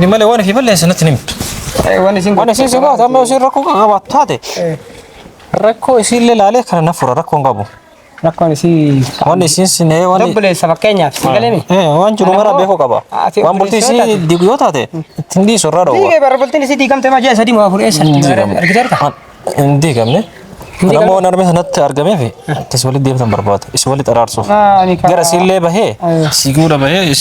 عندي مالي وانا في بلة سنة نمت وانا سين سبعة تمام يصير ركو قبض هذا ركو يصير لي عليك أنا نفر ركو قبض ركو وانا سين سنة وانا دبل سبكينيا سيجلني وان جلو مرة بيهو قبض وان بولتي سي ديبيوت هذا تندي سرّارو دي بربولتي سي دي كم تما جاي سدي ما هو إيش أركترك عندي كم نه أنا ما أنا رمي هنات أرجمه في تسولي ديب تام برباد تسولي ترارسو جرا سيلة بهه سيجورا بهه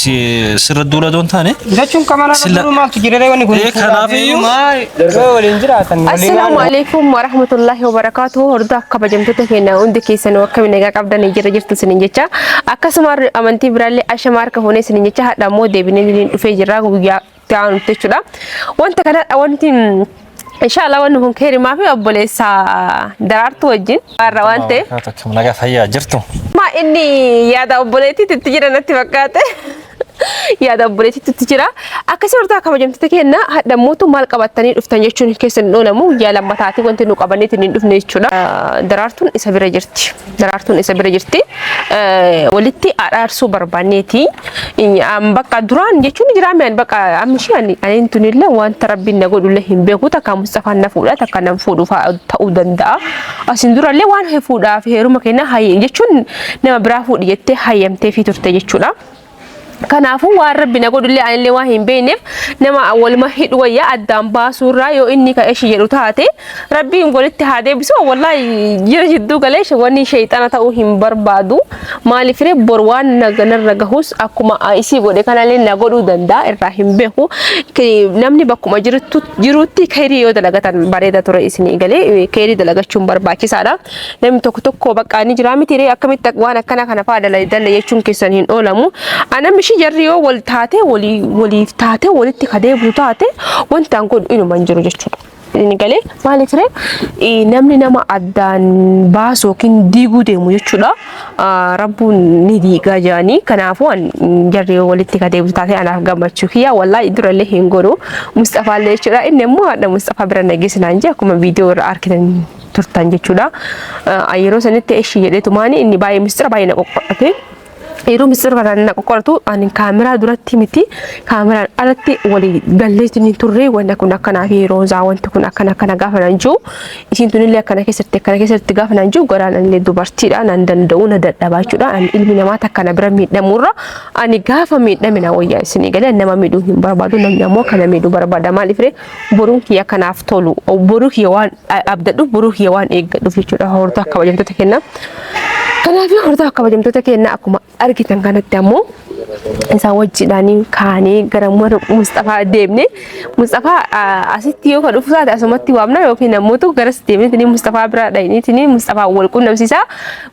سر الدولة دون ثاني زاتشون كمان أنا ما تجري ده وني كوني ما السلام عليكم ورحمة الله وبركاته هردا كبجمت تكينا عندك سنة وكم نجا كبدا نيجي رجعت سنينجتا أكسمار أمانتي برالي أشمار كهوني سنينجتا هذا مو دبني في جرا ويا تعاون تشودا وانت كذا وانت إن شاء الله وانهم كهري ما في أبولي درارت وجين روانته كم نجا فيا جرتو ما إني يا دا أبوليتي تتجرا نتفكاته يا دا أبوليتي تتجرا أكسر تا كم تكينا هذا موتو مال كبتاني رفتني شون كيسن نونا مو يا لما تعطي وانت نقابني تنين رفني شونا درارتون إسابير جرتي درارتون إسابير جرتي ولتي أرسو بربانيتي إني أم بقى دران يشون جرامين بقى أمشي يعني أنا تنين لا وان تربي نقول لهم بيقول تكام مستفى نفولا تكام نفودو فأودن دا أسندورا لي وان هفودا في هرو مكينا هاي يشون نما برافو يتي هاي يمتي في ترتي يشونا كنافو وربنا يقول لي عن اللي واهم بينف نما أول ما هيد ويا قدام باسورة يو إني كإيش يروتهاتي ربي يقول اتهادي بس والله يرجدو قليش واني شيطان تأوهم بربادو ما لفري بروان نرجعوس أكو ما أيسي قولي كان لين نقولو دندا الرحيم بهو كي نمني بكو ما جروتي كيري يو دلقة بريدة رئيسني قالي كيري دلقة شوم برباكي سارة نم توك بقى أني جرامي تري أكمل تقوانا كنا فادا لا يشون كيسانين أولامو أنا مش جريو والتاتي ولي تاتي ولتي كده بروتاتي وانت نقول إنه منجرو جشوا ini kali mali fre namni nama adan baso kin digu de mu yechuda rabbun nidi gajani kanafu an jarri walitti kade butati ana gamachu kiya wallahi iduralle hingoro mustafa le yechuda inne mu ada mustafa birana gisna nje kuma video arkitan turtan jechuda ayiro sanete eshi yede tumani inni baye mistra baye na qoqqate يرو مصر كنا قرطو أن الكاميرا دورتي متي كاميرا ألتي ولي بلشتني توري وأنا كنا في روزا وأنت كنا قافنا نجو يسين توني لي كنا كسرت قافنا نجو قران اللي دوبرتي أنا ندندونا دباشودا أن إلمي ما تكنا برمي دمورة أني قافا مي دمنا ويا سني قال أنا ما ميدوهم بربادو نمو كنا ميدو بربادا ما لفري بروك يا كنا أفتولو أو بروك يوان أبدأ بروك يوان إيج دو في شو هورتا كواجم تتكلم كنا في هورتا كواجم تتكلم أكو ما أركيتان كانت دمو إنسان وجداني كاني غرامر مصطفى ديبني مصطفى أسيتيو كانوا فساد أسمتي وامنا يوكينا موتو غرس ديبني تني مصطفى براديني تني مصطفى والكون نفسيسا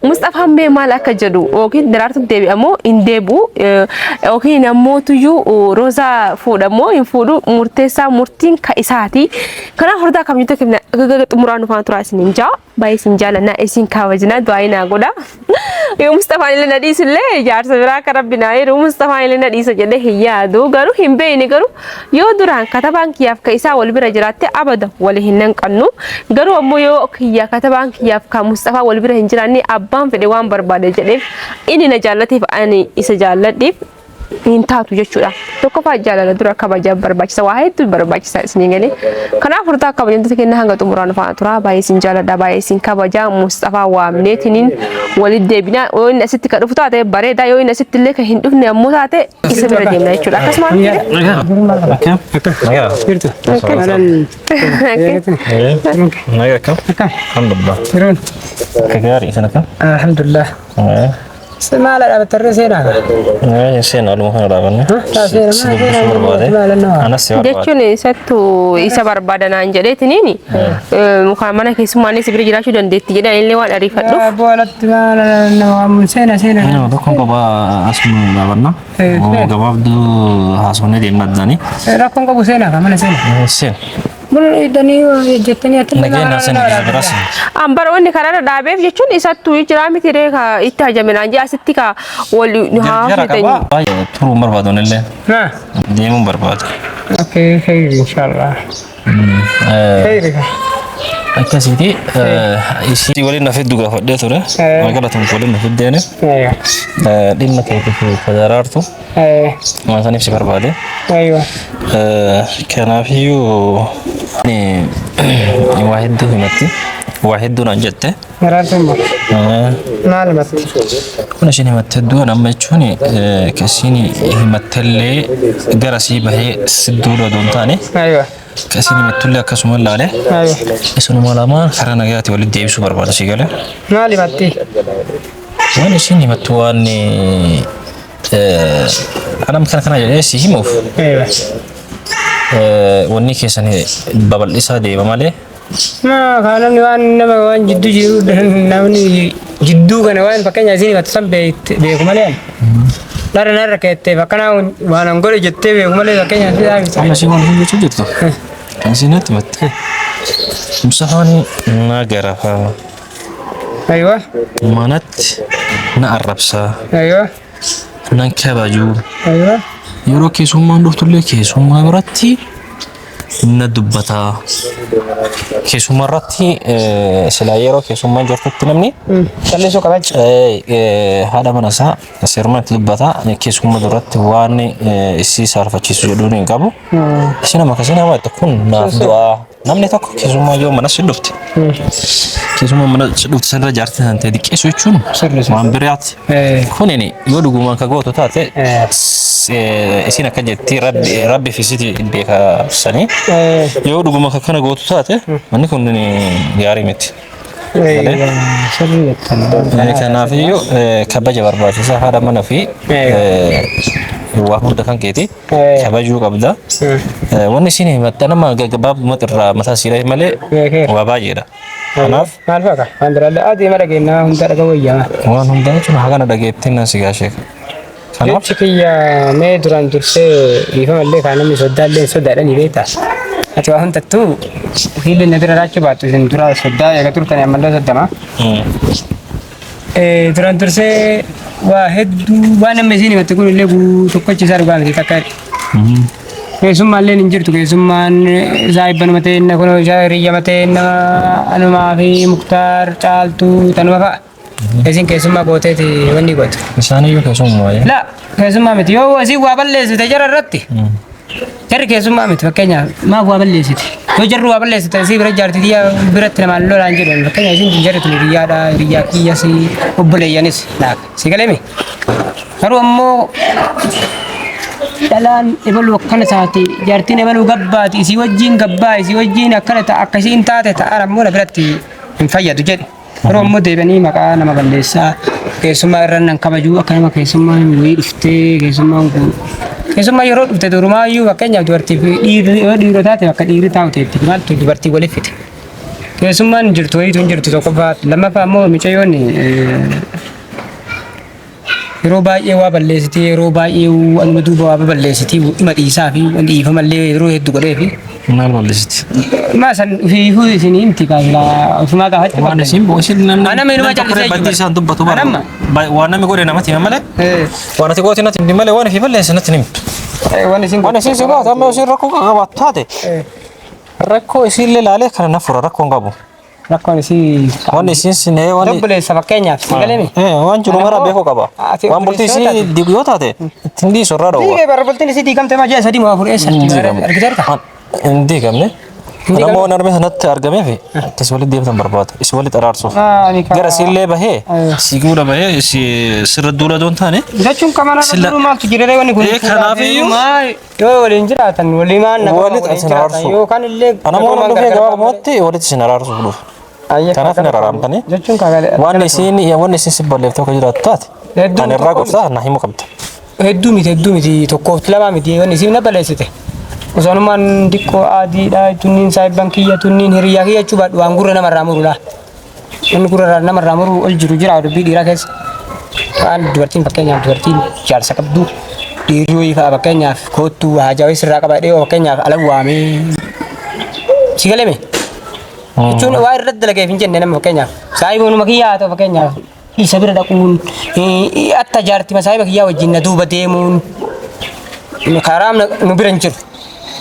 مصطفى هم مالك جدو أوكي درارت ديبي أمو إن ديبو أوكي نموتو يو روزا فودامو إن فودو مرتسا مرتين كإساتي كنا هردا كم يتكلم مرانو فانترا سنجا باي سنجا لنا إسين كاوجنا دعينا غدا يوم مصطفى لنا دي سلة جار سبرا كربنا يروم مصطفى لنا دي سجده هي دو غرو هم بيني غرو يودران كتبان كياف كيسا والبرا جرات أبدا ولهنن كنو غرو أمو يو كيا كتبان كياف كمصطفى والبرا هنجراني أبان في دوام بربادة جديف إني نجالتي فأني إسجالتي intaatu jechuudha tokko faajjala dura kabaja barbaachisa waa hedduu barbaachisa isni galee kanaaf furtaa kabajamtoota kenna hanga xumuraan fa'aa tura baay'ee sin jaalladha baay'ee sin kabaja Mustafa waamneetiniin walitti deebina yoo inni asitti ka dhufu taate bareeda yoo inni asitti illee ka hin dhufne ammoo taate isa bira deemna jechuudha akkasuma alhamdulillah سمع لا بترسينا سينا المهم رابنا أنا سيار جتوني ستو إسابر بدنا أنجلت نيني مخامنة كيسماني سبري جراشو دندت جدا اللي وان أريفة لو بولت ما سينا أنا دكتور كبا اسمه رابنا وكبا بدو حاسوني دي مدني راكم كبو سينا كمان سينا بل دنيو جتني أتلا نجينا سنة براسي أمبر وني كارا دابيف جتون إساتو يجرامي تري كا إتهاجمنا أنجي أستي كا ولي نهاف لتني ترو مربادون اللي ديمون برباد أوكي خير إن شاء الله خير akkasiiti isii waliin na fiddu gaafadhee ture magaalaa tun waliin na fiddeene dhimma keetiif federaartu waan saniif si barbaade kanaafiyyuu waa hedduu himatti waa hedduu naan jette maal himatti kun ishiin himatte hedduu amma jechuun kasiin himattellee gara sii bahee sidduudha doon taane kasiin himattullee akkasuma laale isinuma lamaan karaa nagaatti walitti deebisuu barbaada si galee maal himatti waan ishiin himattu waan anam kana jedhee si himuuf wanni keessan babal'isaa deema malee namni waan nama waan jidduu jiru namni jidduu kana waan fakkeenya isin himattu san beeku malee narra keettee fakkanaa waan an godhe jettee beeku malee fakkeenya amma si waan jechuu jirtu kan isinatti himatte Musafaan na garafaa aywa manatti na arrabsaa aywa nan kabajuu aywa yeroo keessummaan dhuftullee keessummaa biratti na dubbataa keessummaa irratti silaa yeroo keessummaan jirtutti namni callisuu qabacha haadha mana isaa sirnatti dubbataa keessummaa duratti waan isii saalfachiisu jedhuun hin qabu isin amma akkasii nama kun naaf du'aa namni tokko keessummaa yoo mana si dhufte keessummaa mana si dhufte sanirra jaartii san ta'e diqqeessu jechuun waan biraati kunini yoo dhugumaan ka gootu taate isin akka jetti rabbi fisiti beeka sanii yoo dhuguma kana gootu taate manni kun gaarii miti kanaafiyyuu kabaja barbaachisa haadha mana fi waa hunda kan keeti kabajuu qabda wanni isin himatta nama gabaabumatti irraa mataa siidha malee waa baay'eedha kanaaf maal faqa waan biraallee adii mara kennaa hunda dhaga wayyaa waan hunda jechuun hagana dhageettiin nan si gaasheeka jechi kiyya mee duraan dursee dhiifamallee kaan namni soddaallee soddaadhanii beektaa ati waa hundattuu hiilli na bira raachuu baattu isin dura soddaa eega turtanii ammallee soddama duraan dursee waa hedduu waan namni isin himatte kun illee tokkochisaa dhugaa miti takka keessummaallee hin jirtu keessummaan saayibbanuma ta'enna kun hiriyyama ta'enna anumaa fi muktaar caaltuu tanuma fa'a isin keessummaa gooteeti wanni gootu isaaniyyuu keessummaa la keessummaa miti yoo asii waa balleessite jara irratti jarri keessummaa miti fakkeenyaaf maaf waa balleessite yoo jarri waa balleessite asii bira jaartii biratti namaan lolaan jedhan fakkeenya isin jarri tun hiriyyaadha hiriyyaa kiyyas obboleeyyanis laaka si galemi garuu ammoo dhalaan ebalu akkana taate jaartiin ebalu gabbaati isii wajjiin gabbaa isii wajjiin akkana ta'a akkasiin taate ta'an ammoo na biratti hin fayyadu jedhe yeroo ammoo deebanii maqaa nama balleessaa keessummaa irra nan kabajuu akka nama keessummaan wayii dhuftee keessummaa yeroo dhufte durumaayyuu fakkeenyaaf dubartii fi dhiirri taate bakka dhiirri taa'u ta'etti maaltu dubartii waliif fite keessummaan jirtu wayiitu hin jirtu tokkoffaa lammaffaa ammoo micayyoonni yeroo baay'ee waa balleessitii yeroo baay'ee wanuma duuba waa balleessitii dhima dhiisaa fi dhiifamallee yeroo hedduu godhee fi maal balleessiti maa san ofii isinii miti kaasila ofumaa gaafachuu waan isin boosin nama inuma jallisee badii isaan dubbatu bara waan namni godhe namatti hima malee waan ati goote natti himti malee waan fi balleessa natti himtu waan isin si baata amma isin rakkoo qabaattu taate rakkoo isinillee laalee kana na fura rakkoon qabu rakkoon isii waan isin sinee waan dobboleessa fakkeenyaaf sigalemi waan jiru mara beekuu qaba waan bultii isii digu yoo taate ittiin dhiisu irraa dhowwa diigee bara bultiin isii diigamte maa ji'a sadii maa afur eessatti argiteerta hin diigamne nama waan arme sanatti argameef akkasii walitti deemtan barbaada isi walitti araarsuuf gara siillee bahee si guudha bahee sirra duula doon taane jechuun kamana duru maaltu jiree wanni kun kanaafiyyuu yoo waliin jiraatan walimaan nama walitti isin araarsu yookaan illee namoonni dhufee gabaabumatti walitti isin araarsuuf dhufu kanaaf hin araaramtanii jechuun kaagalee waan isin si balleefte akka jiraattu taate ani irraa gorsaa na himuu qabda hedduu miti tokkoof lama miti wanni isin na balleessite osonumaan dikkoo adiidha tunniin saayibban kiyya tunniin hiriyyaa kiyya jechuu baadhu waan gurra namarraa murudha inni gurra namarraa muru ol jiru jira dubbii dhiiraa keessa waan dubartiin fakkeenyaaf dubartiin jaarsa qabdu dhiirri wayii fa'a fakkeenyaaf koottuu haajaa wayii sirraa qaba dhiyoo fakkeenyaaf ala waamee si galeme jechuun waa irratti dalageef hin jenne nama fakkeenyaaf saayibonuma kiyyaa haa ta'u fakkeenyaaf isa bira dhaquun atta jaartima saayiba kiyyaa wajjin na duuba deemuun karaam nu bira hin jiru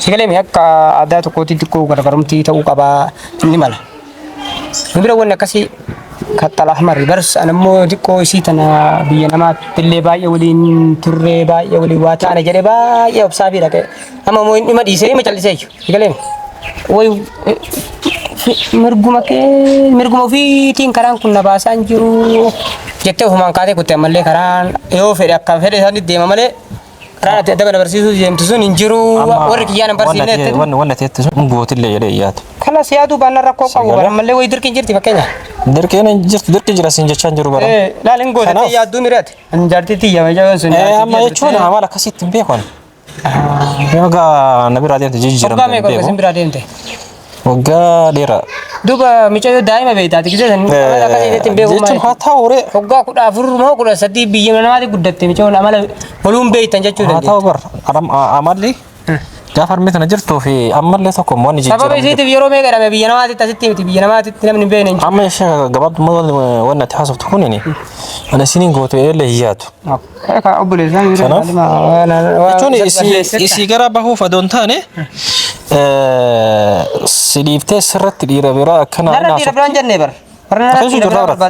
si galeme akka aadaa tokkootti xiqqoo garaagarummaa ta'uu qaba inni mala نبرة ولا كسي كتل أحمر برس أنا مو ديكو سيتنا بينما تلي باي ولين تري باي ولي واتا أنا جري باي وبسافي لك أما مو إما دي سري ما تلي سيجو يكلم وي مرقوم في تين كران كنا باسان جرو جته هم كاتي كنت ملي كران يو في أكا في هذه الديما ملي كران تدبر برسيسو جيم تسون إنجرو ورك يانا برسينة وانا تيتسون بوت اللي يليات خلاص يا دو بنا ركوب أو برا ملي ويدر كنجرتي فكينا دركين جرت درك جراسين جتشان جرو برا لا لينغو تي يا دو ميرات أنجرتي تي يا مجاوز أما يشون عمالا كسيت تنبيهون يوغا نبي رادين تجي جرام وقا ميكو كسم برادين تي وقا ديرا دوبا ميشايو دايما بيتاتي كذا سن أنا كذا تنبيه جتشون هاتا وري وقا كذا أفر ما كذا سدي بيجي من ما دي قدرت ميشايو نعمل ولوم بيت تنجتشو هاتا ور أرام أمالي جافر مثلا جرتو في أمالي ثقم واني جي سبب يزيد في يومي كذا بيجي نما تتسيتي بيجي نما تتنام من بين أما إيش قبض مدل وانا تحاسب تكونني أنا سنين قوتو إيه اللي هياتو هيك أبو لسان أنا جوني إسي قرابه فدونتاني سليفتي سرت ديرا برا كنا لا ديرا بران جن نبر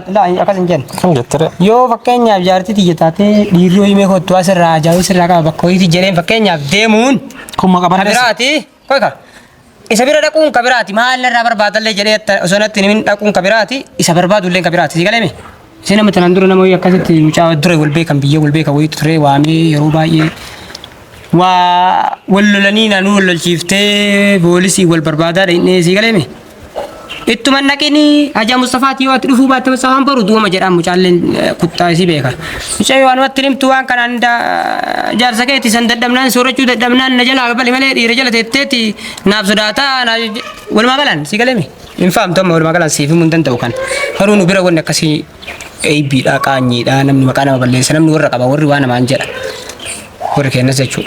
لا أكاسن جن كم جتري يو فكينيا بجارتي تيجاتي ديرو يمي خو تواسر راجاو سرقا بكوي تجرين فكينيا ديمون كم قبل كبيراتي كويكا إسابيرا دكون كبيراتي ما هلا رابر بعد اللي جريت أصنعت تنين دكون كبيراتي إسابير بعد ولا كبيراتي سيكلمي سينا مثلا دورنا ما يكاسة مشاو دري والبيكم بيجي والبيك ويت تري وامي يروباي واللولانينا نول الشيفتي بوليسي والبربادار إني سيكلمي إتمنى كني أجا مصطفى تيوات رفو بات مسافم برودو ما جرام مشالين كتا سيبيكا مشاي وانو تريم توان كان عند جار سكيتي سنددمنان سورجو ددمنان نجلا قبل ملي رجلا تتتي نابزداتا أنا والمغلان سيكلمي إنفام توم والمغلان سيف مندن توكان هرونو بيرا ون كسي أي بيرا كاني دا نمني مكانا ببلي سنم نور رقابا وري وانا مانجرا وركي نزجو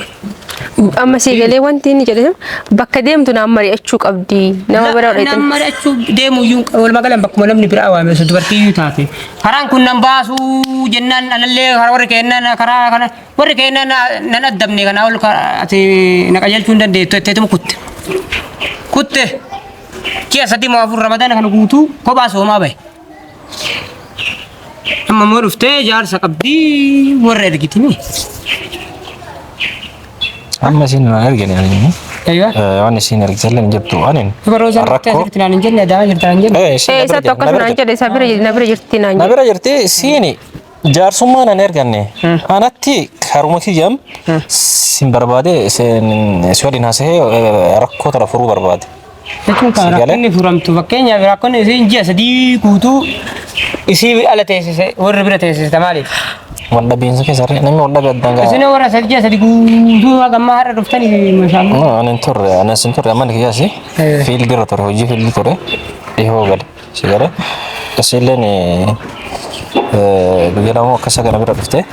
أما سيجلي وانتين جلهم بكديم تنا أمري أشوك أبدي نما برا لا أمري أشوك ديمو يوم والمقالم بكم نمني برا وامي سدورتي يتاتي هران كنا نباسو جنان أنا اللي وركينا كرا كنا وركينا نندمني كنا أقول كاتي نكاجل شوندن دي تتم كت كيا سدي ما في رمضان كانوا كوتو كباسو ما بي أما مرفتي جار سكبدي ورد كتيمي أما سينا أرجعني يعني أيوة أنا سينا رجالين جبتو أنا فبروزان تذكرتنا عن جنة دا جرتنا عن جنة إيه ستوقف عن جنة نبرة جرتنا نبرة جرتي سيني جار سما أنا أرجعني أنا تي كارومكي جام سنبربادي سوالي ناسه ركوت رفرو بربادي لكن كان ركني فرمت فكينيا ركني سينجي سدي كوتو إسي على تيسس وربرة تيسس تمالي ولا بينسى كسر أنا ما ولا بدنا إسني ورا سجى سدي كوتو أجمع هذا رفتني مشان أنا سنتور أمان كياسي في الجرة ترى هو جي في اللي ترى إيه هو قال سيجارة كسيلني بيجي مو كسر كنا برفته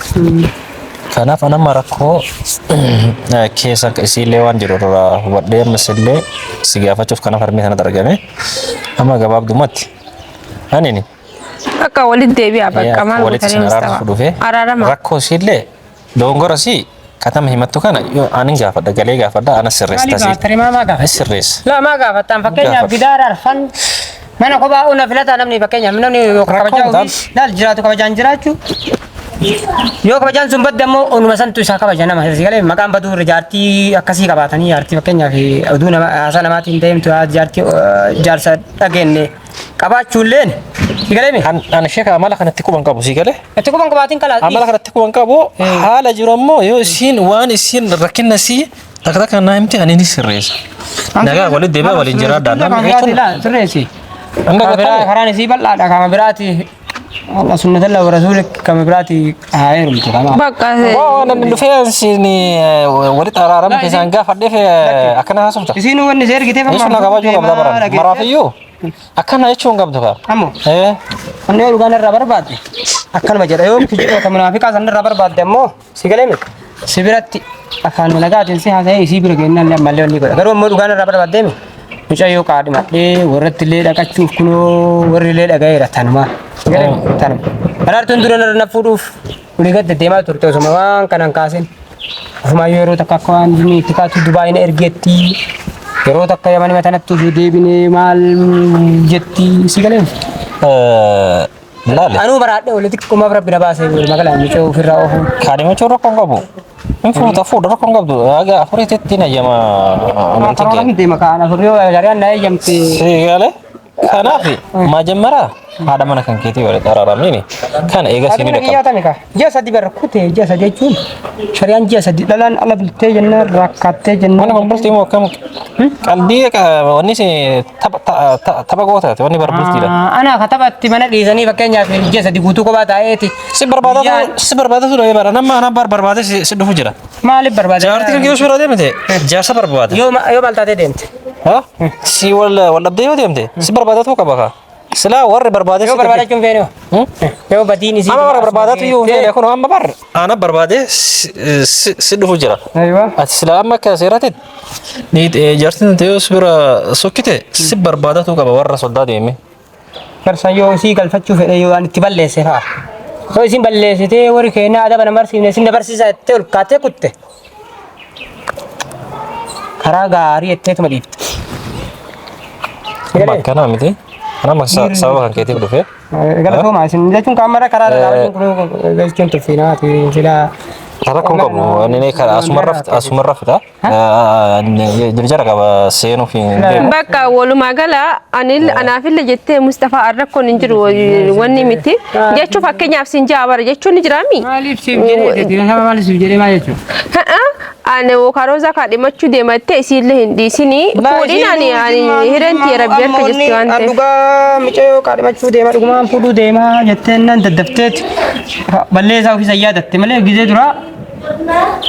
فأنا مركو كيسان كسيلة وان جرورا ودي مسلة سيجافة شوف كنا فرمي هنا درجة أما جواب دمت أني أكا ولد دبي أبغى كمان ولد سنرار أرارما ركو سيلة دونغورا سي kata muhiimatu kana yo anin gaafadha galee gaafadha ana sirreestas terima ma gaafadha sirrees la ma gaafadha fakkeenya bidaara arfan mana kophaa una filata namni fakkeenya namni kabajaa dal jiraatu kabajaan jiraachu yoo kabajaan sun badda immoo onuma santu isaa kabaja nama galee maqaan baduu jaartii akkasii qabaatanii jaartii fakkeenyaa fi oduu nama haasaa namaatiin deemtu jaartii jaarsa dhageenne qabaachuulleen sigalemi ana sheeka amala kanatti kuban qabu sigale atti kuban qabaatiin kala amala kanatti kuban qabu haala jirammo yo isin waan isin rakinna si takata kana himti anini sirrees naga walid deba walin jiraada la sirreesi anda karaan si bal'aadha kama biraati Allah sunnatullah wa rasuluk kama biraati haayirum tukama bakka وانا من فينسني ولد أرارم كيسان قافدة في أكنها سبتة isinu wanni seer gitee إيش نقابة جو قبضة برا مرافيو أكنها إيش شون قبضة كار ammo إيه anne lugan irraa barbaadde akkanuma jedha yoo kijibota munaafiqaa san irraa barbaadde ammoo si galemi si biratti afaan malagaatiin si haasa'ee isii bira gennaan mallee wanni godha garuu ammoo lugan irraa barbaaddeemi mucayyoo qaadhimadhee warratti illee dhaqachuuf kunoo warri illee dhaga'eera tanuma si galemi tanuma araartuun dura narra fuudhuuf ulii gadda deemaa turte osuma waan kanan kaasin ofumaa yeroo takka akka waan inni itti kaatu Dubaay na ergeetti yeroo takka yamani matanatti utuu deebinee maal jetti si galeen. Laale. Anuu baraadhe walitti kuma rabbi na baasee magaalaa miicoo ofirraa oofu. Kaadhima chorra kon qabu. Infuta fuudha kon qabdu. Aga afuritti na yama amantii kee. Kan deema kana furriyo jariyaan na eeyyamte. Sigale. Kanaaf majammara haadha mana kan keetii walitti araaramni kana eega sinii dhaqa. Ji'a tamika ji'a sadii barrakkute ji'a sadii jechuun shari'aan ji'a sadii dhalaan ala bultee jenna rakkattee jenna. Mana bultii moo akkam qalbii wanni si tapha gootaati wanni barbultiidha. Ana ka taphatti mana dhiisanii fakkeenyaaf ji'a sadii guutuu kophaa taa'eeti. Si barbaadatu dha bara nama ana barbaade si dhufu jira. Maaliif barbaade? Jaartii kan yoo suuraa deemte jaarsa barbaada. Yoo maal taatee deemte? Ha? Si wal dhabdee yoo deemte si barbaadatu qaba ka. Sila warri barbaade yoo barbaadachuun feene yoo badiin isii ama warri barbaadatu yoo feene kun amma bar ana barbaade si dhufu jira. Ati sila amma akka seeratit ni jaartiin ta'ee suura sokkite si barbaadatu qaba warra soldaa deeme. Barsa yoo isii galfachuu fedhe yoo ani itti balleesse fa'a. Yoo isin balleessitee warri keenya adaba nama barsiifne isin dabarsiisaa itti ol kaatee kutte. Karaa gaarii etteetuma dhiifte. Bakkanaa miti. Nama sababa kan keetiif dhufe. Galatooma isin jechuun kaamara karaa irraa kun galchuun tulfiinaati sila. Karaa kun qabu inni karaa asumarra fita. Jirjara qaba seenuu fi. Bakka walumaa gala anaafillee jettee Mustafaa Arrakkoon hin jiru wanni miti jechuun fakkeenyaaf siin jaabara jechuun ni jiraami. Maaliif siif jedhee maaliif siif jedhee maal jechuudha? Ani karoza kaadhimachuu deemattee isiillee hin dhiisinii fuudhiin ani hirantii rabbi akka jirti waan ta'eef. Dhugaa miicoo kaadhimachuu deema dhugumaan fuudhuu deema jettee nan daddafteet balleessaa ofii sayyaadatte malee gizee dura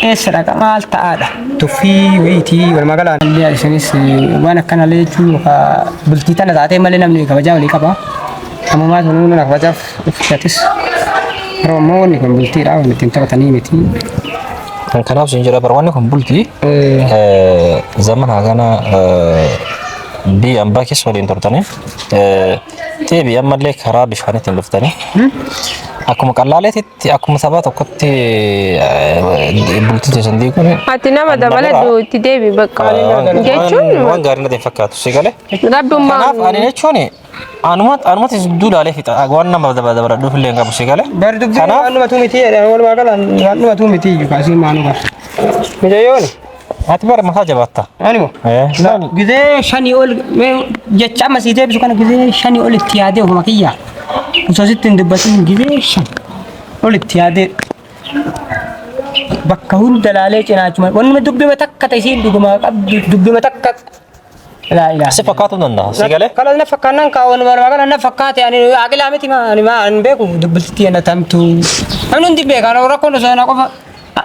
eessa dhaqa maal ta'aadha tuffii wayitii walumaa galaan illee isinis waan akkanallee jechuun bultii tana taatee malee namni kabajaa walii qaba. Ammumaa sun nama kabajaaf uffatis yeroo ammoo wanni kun bultiidha wanni ittiin taphatanii miti. Kanaaf sin jira barwanni kun bultii zaman hagana bi ambaa keessa waliin turtanii teebi ammallee karaa bishaaniitiin dhuftanii akkuma qallaaleetitti akkuma sabaa tokkotti bultii teessan diiguun ati nama dabaladhu itti deebi bakka jechuun waan gaarii natti fakkaatu si galee rabbummaa kanaaf ani jechuun anumatti duudhaalee fixa waan nama dabaladhuuf illee hin qabu si galee kanaaf anumatu miti walumaa galaan anumatu miti kaasiin maanu qaba mijayooni. Ati bara mataa jabaatta. Animo. Gizee shanii ol jecha amma sii deebisu kana gizee shanii ol itti yaadee ofuma kiyyaa. Osoo sitti hin dubbatin gizee shan ol itti yaadee bakka hunda laalee cinaachuma wanni dubbima takka ta'isiin dhuguma qabdu dubbima takka. Laa ilaa. Si fakkaatu danda'a si galee. Kala na fakkaannan kaawwan walumaa gala na fakkaate ani aqilaa miti ani beeku dubbilti ana tamtu. Namni hundi beeka rakkoon osoo na qofa.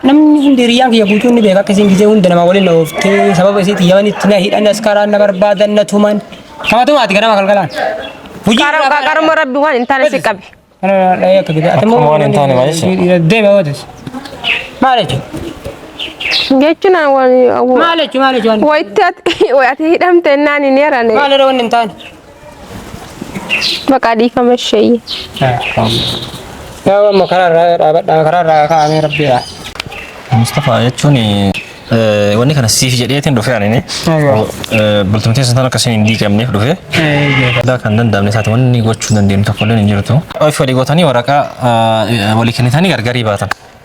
Namni hundi riyyaan kiyya guutuun ni beeka akkasiin gizee hunda nama waliin na ooftee sababa isiitti yamanitti na hidhan askaraan na barbaadan na tuman. Kamatumaati ganama galgalaan. Qaruma rabbi waan hin taane si qabi. Akkuma waan hin taane maal jechuudha? Deeme ootis. Maal jechuudha? Jechuun maal jechuudha? Wayitti hidhamte naan hin eerane. Maal irra wanni hin taane? Maqaa dhiifama ishee. Yaa amma karaa irraa kaa'amee rabbiidha. Mustafaa jechuun wanni kana siif jedheetiin dhufe ani bultumtee santaan akkasiin hin diigamneef dhufe kan danda'amne isaati wanni gochuu dandeenyu tokko illee hin jirtu. Of walii gootanii waraqaa walii kennitanii gargarii baatan.